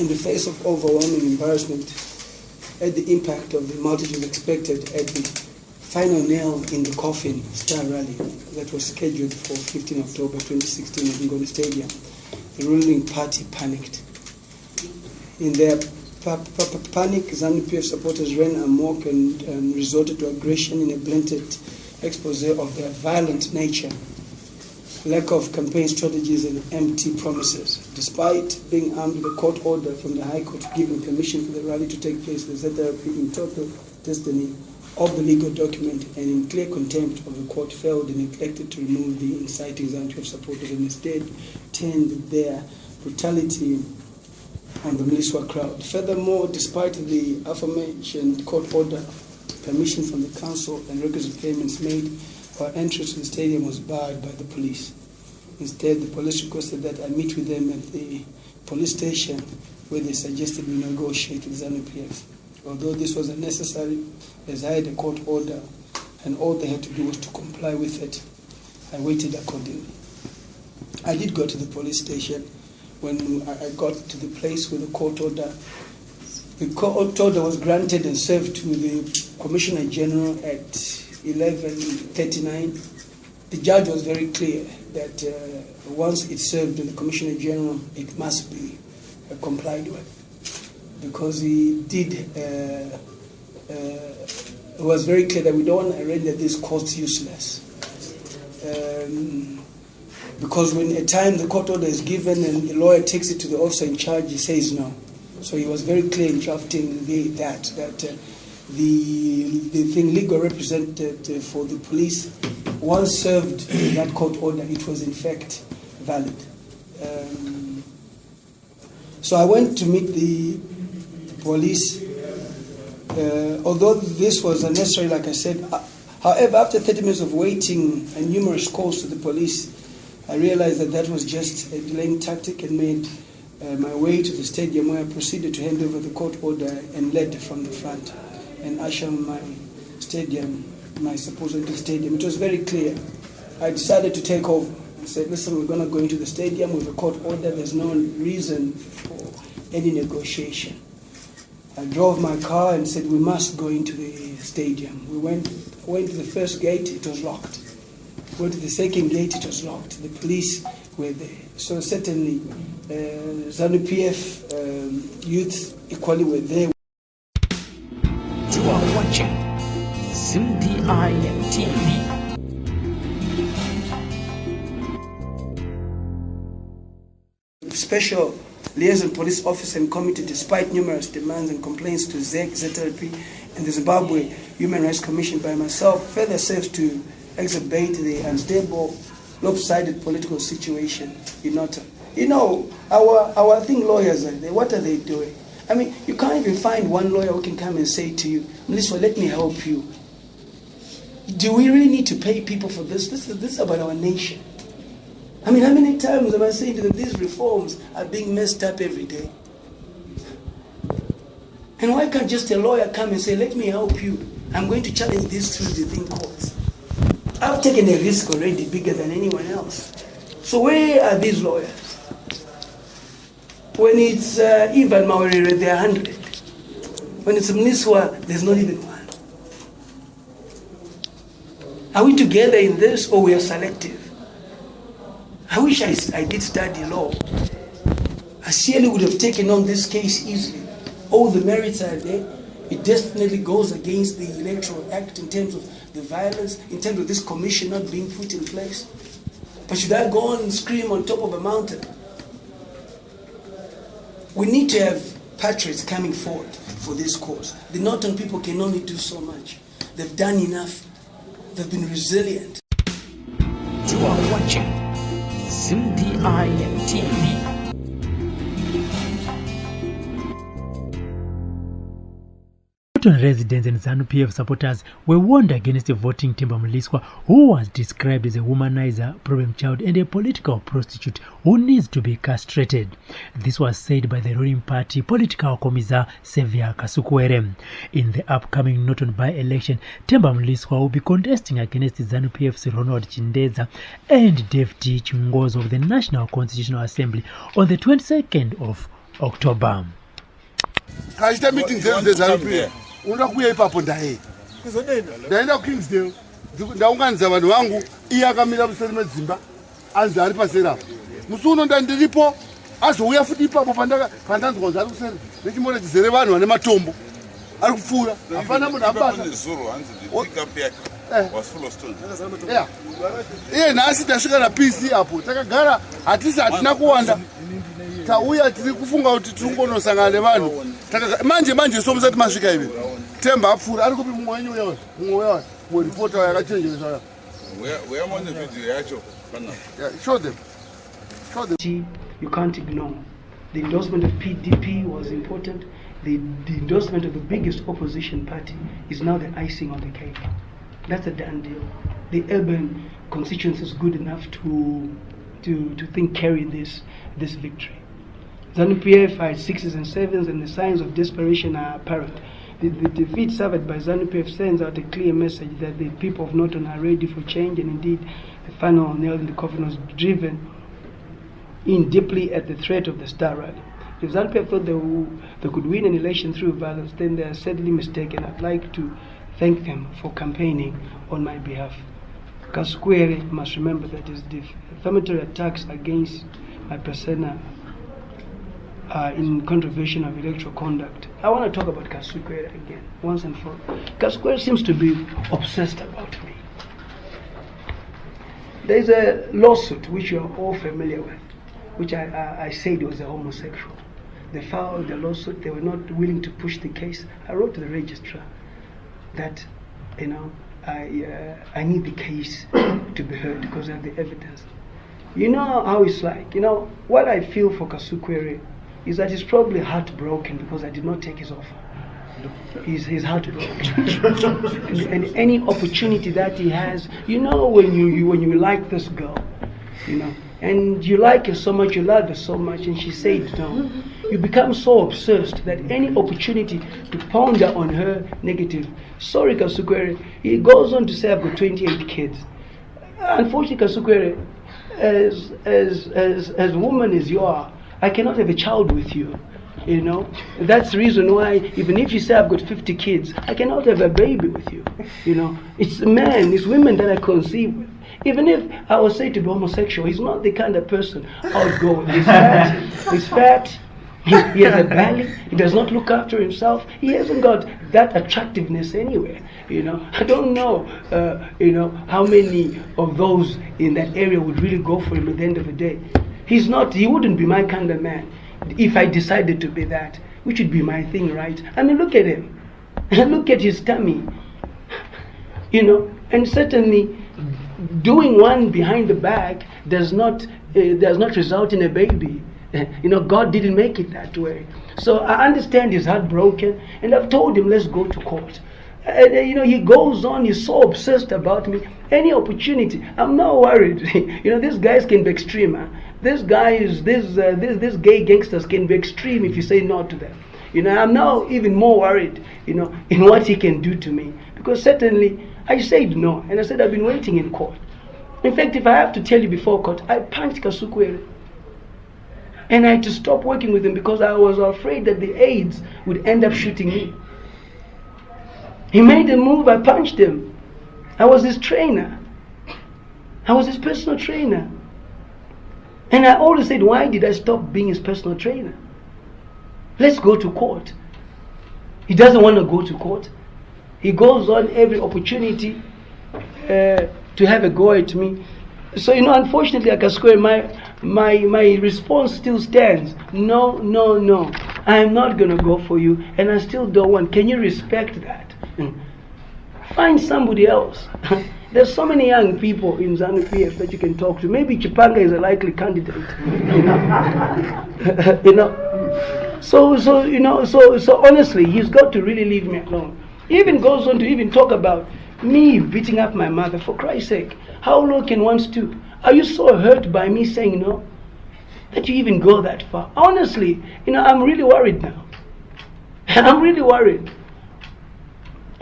In the face of overwhelming embarrassment at the impact of the multitude expected at the final nail in the coffin Star Rally that was scheduled for 15 October 2016 at Ngoni Stadium, the ruling party panicked. In their panic, ZimdiTv supporters ran amok and resorted to aggression in a blatant expose of their violent nature, lack of campaign strategies and empty promises. Despite being armed with a court order from the High Court giving permission for the rally to take place, the ZimdiTv in total destiny of the legal document and in clear contempt of the court failed and neglected to remove the inciting ZimdiTv supporters and instead turned their brutality on the Mliswa crowd. Furthermore, despite the aforementioned court order, permission from the council and requisite payments made, our entrance to the stadium was barred by the police. Instead, the police requested that I meet with them at the police station, where they suggested we negotiate with ZimdiTv. Although this was unnecessary, as I had a court order and all they had to do was to comply with it, I waited accordingly. I did go to the police station. When I got to the place where the court order was granted and served to the Commissioner General at 11:39, the judge was very clear that once it's served to the Commissioner General, it must be complied with, because he did. It was very clear that we don't want to render these courts useless. Because when at time the court order is given and the lawyer takes it to the officer in charge, he says no. So he was very clear in drafting the thing legal represented for the police. Once served that court order, it was in fact valid. So I went to meet the police. Although this was unnecessary, like I said, however, after 30 minutes of waiting and numerous calls to the police, I realized that that was just a delaying tactic and made my way to the stadium, where I proceeded to hand over the court order and led from the front and usher my supposed stadium. It was very clear. I decided to take over. I said, listen, we're going to go into the stadium with a court order. There's no reason for any negotiation. I drove my car and said, we must go into the stadium. We went to the first gate, it was locked. Went to the second gate, it was locked. The police were there. So certainly, ZimdiTv youth equally were there. You are watching ZimdiTv. Special liaison police officer and committee, despite numerous demands and complaints to ZimdiTv and the Zimbabwe Human Rights Commission by myself, further serves to exacerbate the unstable, lopsided political situation in Nota. You know, our lawyers are there. What are they doing? I mean, you can't even find one lawyer who can come and say to you, Mliswa, let me help you. Do we really need to pay people for this? This is about our nation. I mean, how many times am I saying that these reforms are being messed up every day? And why can't just a lawyer come and say, let me help you? I'm going to challenge this through the thing courts. I've taken a risk already bigger than anyone else. So where are these lawyers? When it's Ivan Mawerere, there are 100. When it's Mliswa, there's not even one. Are we together in this, or we are selective? I wish I did study law. I surely would have taken on this case easily. All the merits are there. It definitely goes against the Electoral Act in terms of the violence, in terms of this commission not being put in place. But should I go on and scream on top of a mountain? We need to have patriots coming forward for this cause. The Northern people can only do so much. They've done enough. They've been resilient. You are watching ZimdiTv. Residents and ZimdiTv supporters were warned against voting Themba Mliswa, who was described as a womanizer, problem child, and a political prostitute who needs to be castrated. This was said by the ruling party political commissar Saviour Kasukuwere. In the upcoming Norton by-election, Themba Mliswa will be contesting against ZimdiTv's Ronald Chindeza and Deputy Chingozo of the National Constitutional Assembly on the 22nd of October. Kashita meeting ZimdiTv. Unakuya ipapo ndaye. Ndaenda Kingsdale. Ndaunganidza vanhu vangu iye akamira museri medzimba anzi ari pasera musi uno ndandiripo azouya futi ipapo pandanzwa kunzi ari kuseri nechimona chizere vanhu vane matombo ari kupfuura hapana munhu abata iye nhasi tasvika napisi apo takagara hatisi hatina kuwanda tauya tiri kufunga kuti tiri kungonosangana nevanhu manje so musati masvika ivi Themba apfuura ari kupi mumwe wenyu uya mumwe reporter yakachenjeresa. We are on the video yacho. Yeah, show them. You can't ignore. The endorsement of PDP was important. The endorsement of the biggest opposition party is now the icing on the cake. That's a done deal. The urban constituency is good enough to think carry this victory. ZANU-PF had 6s and 7s, and the signs of desperation are apparent. The defeat suffered by ZANU-PF sends out a clear message that the people of Norton are ready for change, and indeed the final nail in the coffin was driven in deeply at the threat of the Star Rally. If ZANU-PF thought they could win an election through violence, then they are sadly mistaken. I'd like to thank them for campaigning on my behalf. Kasukuwere must remember that his defamatory attacks against my persona in contravention of electoral conduct. I want to talk about Kasukuwere again, once and for all. Kasukuwere seems to be obsessed about me. There's a lawsuit which you are all familiar with, which I said was a homosexual. They filed the lawsuit, they were not willing to push the case. I wrote to the registrar that, I need the case to be heard because of the evidence. You know how it's like, what I feel for Kasukuwere is that he's probably heartbroken because I did not take his offer. He's heartbroken. and any opportunity that he has, when you like this girl, and you like her so much, you love her so much, and she said no, you become so obsessed that any opportunity to ponder on her negative. Sorry, Kasukuwere, he goes on to say I've got 28 kids. Unfortunately, Kasukuwere, as woman as you are, I cannot have a child with you, That's the reason why, even if you say I've got 50 kids, I cannot have a baby with you, It's men, it's women that I conceive with. Even if I was said to be homosexual, he's not the kind of person I would go with. He's fat, he has a belly, he does not look after himself, he hasn't got that attractiveness anywhere, I don't know, how many of those in that area would really go for him at the end of the day. He wouldn't be my kind of man if I decided to be that, which would be my thing, right? I mean, look at him. Look at his tummy. And certainly doing one behind the back does not result in a baby. God didn't make it that way. So I understand he's heartbroken, and I've told him, let's go to court. And, he goes on, he's so obsessed about me. Any opportunity, I'm not worried. These guys can be extreme. These gay gangsters can be extreme if you say no to them. I'm now even more worried, in what he can do to me. Because certainly, I said no, and I said I've been waiting in court. In fact, if I have to tell you before court, I punched Kasukuwere. And I had to stop working with him because I was afraid that the aides would end up shooting me. He made a move, I punched him. I was his trainer. I was his personal trainer. And I always said, why did I stop being his personal trainer? Let's go to court. He doesn't want to go to court. He goes on every opportunity to have a go at me. So, unfortunately, Kasukuwere, my response still stands. No. I'm not going to go for you, and I still don't want. Can you respect that? Find somebody else. There's so many young people in ZANU-PF that you can talk to. Maybe Chipanga is a likely candidate. So honestly, he's got to really leave me alone. He even goes on to even talk about me beating up my mother. For Christ's sake, how low can one stoop? Are you so hurt by me saying no that you even go that far? Honestly, I'm really worried now. I'm really worried.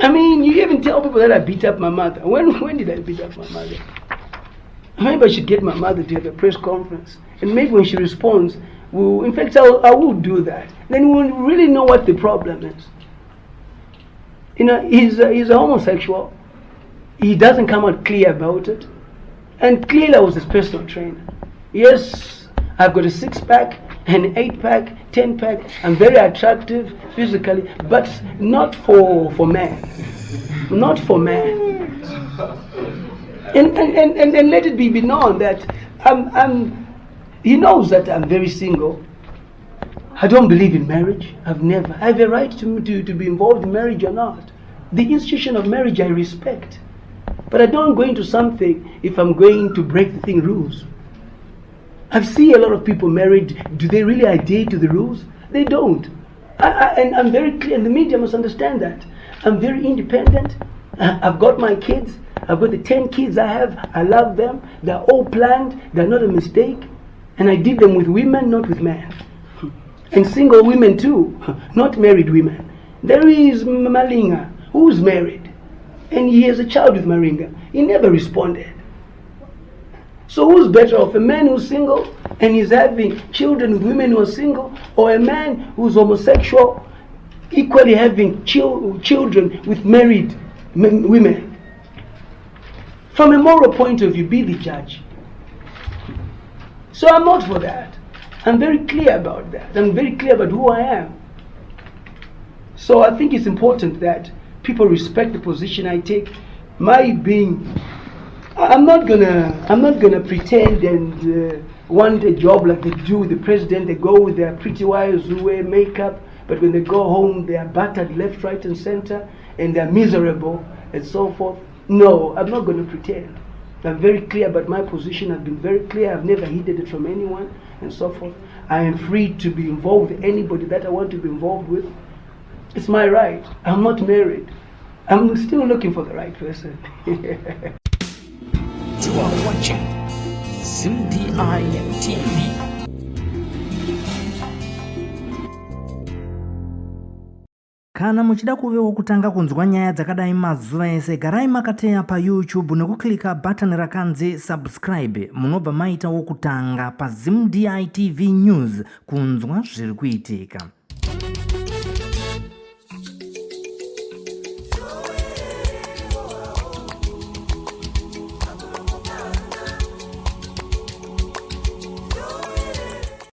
I mean, you even tell people that I beat up my mother. When did I beat up my mother? Maybe I should get my mother to have a press conference. And maybe when she responds, in fact, I will do that. Then we'll really know what the problem is. You know, he's a homosexual. He doesn't come out clear about it. And clearly I was his personal trainer. Yes, I've got a 6-pack, an 8-pack, 10-pack. I'm very attractive physically, but not for man. Not for man. And let it be known that he knows that I'm very single. I don't believe in marriage. I have a right to be involved in marriage or not. The institution of marriage I respect. But I don't go into something if I'm going to break the rules. I've seen a lot of people married. Do they really adhere to the rules? They don't. And I'm very clear, and the media must understand that. I'm very independent. I've got my kids. I've got the 10 kids I have. I love them. They're all planned. They're not a mistake. And I did them with women, not with men. And single women too, not married women. There is Malinga, who's married. And he has a child with Maringa. He never responded. So who's better off? A man who's single and he's having children with women who are single, or a man who's homosexual equally having children with married women? From a moral point of view, be the judge. So I'm not for that. I'm very clear about that. I'm very clear about who I am. So I think it's important that people respect the position I take. My being, I'm not gonna pretend and want a job like they do with the president. They go with their pretty wives who wear makeup, but when they go home, they are battered left, right, and center, and they're miserable and so forth. No, I'm not going to pretend. I'm very clear about my position. I've been very clear. I've never hidden it from anyone and so forth. I am free to be involved with anybody that I want to be involved with. It's my right. I'm not married. I'm still looking for the right person. You are watching ZimdiTv. Kana muchida kuvewo kutanga kunzwa nyaya dzakadai mazuva ese, garai makateya pa YouTube nekuklika button rakanzi subscribe. Munobva maita wokutanga pa ZimdiTv News kunzwa zviri kuitika.